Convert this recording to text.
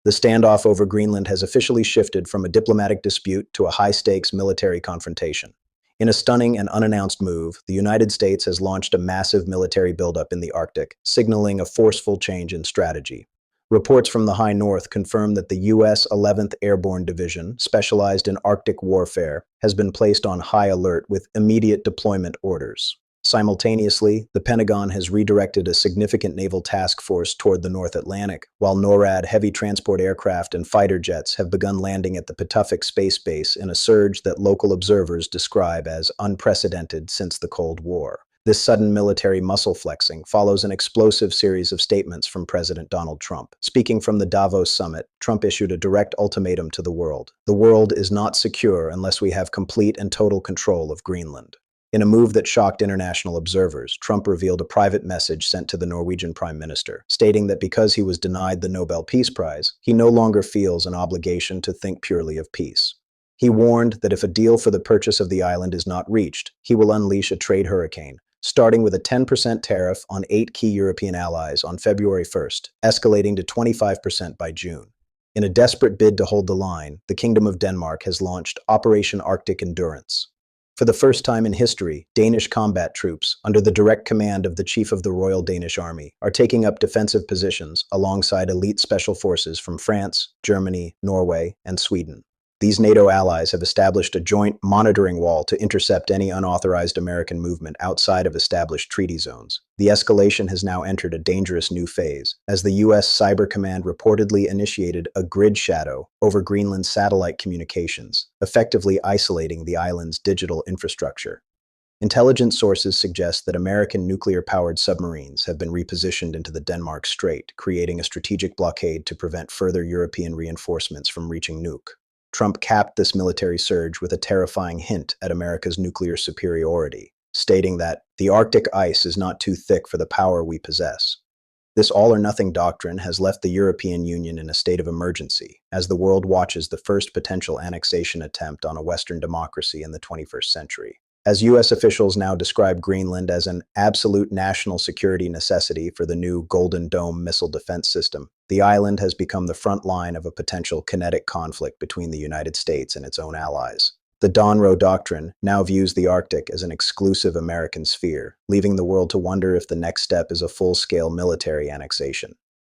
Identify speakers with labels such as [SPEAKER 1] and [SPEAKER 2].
[SPEAKER 1] The standoff over Greenland has officially shifted from a diplomatic dispute to a high-stakes military confrontation. In a stunning and unannounced move, the United States has launched a massive military buildup in the Arctic, signaling a forceful change in strategy. Reports from the High North confirm that the U.S. 11th Airborne Division, specialized in Arctic warfare, has been placed on high alert with immediate deployment orders. Simultaneously, the Pentagon has redirected a significant naval task force toward the North Atlantic, while NORAD heavy transport aircraft and fighter jets have begun landing at the Patuxent Space Base in a surge that local observers describe as unprecedented since the Cold War. This sudden military muscle flexing follows an explosive series of statements from President Donald Trump. Speaking from the Davos summit, Trump issued a direct ultimatum to the world. The world is not secure unless we have complete and total control of Greenland. In a move that shocked international observers, Trump revealed a private message sent to the Norwegian Prime Minister, stating that because he was denied the Nobel Peace Prize, he no longer feels an obligation to think purely of peace. He warned that if a deal for the purchase of the island is not reached, he will unleash a trade hurricane, starting with a 10% tariff on 8 key European allies on February 1st, escalating to 25% by June. In a desperate bid to hold the line, the Kingdom of Denmark has launched Operation Arctic Endurance. For the first time in history, Danish combat troops, under the direct command of the Chief of the Royal Danish Army, are taking up defensive positions alongside elite special forces from France, Germany, Norway, and Sweden. These NATO allies have established a joint monitoring wall to intercept any unauthorized American movement outside of established treaty zones. The escalation has now entered a dangerous new phase, as the U.S. Cyber Command reportedly initiated a grid shadow over Greenland's satellite communications, effectively isolating the island's digital infrastructure. Intelligence sources suggest that American nuclear-powered submarines have been repositioned into the Denmark Strait, creating a strategic blockade to prevent further European reinforcements from reaching Nuuk. Trump capped this military surge with a terrifying hint at America's nuclear superiority, stating that the Arctic ice is not too thick for the power we possess. This all-or-nothing doctrine has left the European Union in a state of emergency, as the world watches the first potential annexation attempt on a Western democracy in the 21st century. As U.S. officials now describe Greenland as an absolute national security necessity for the new Golden Dome missile defense system, the island has become the front line of a potential kinetic conflict between the United States and its own allies. The Donroe Doctrine now views the Arctic as an exclusive American sphere, leaving the world to wonder if the next step is a full-scale military annexation.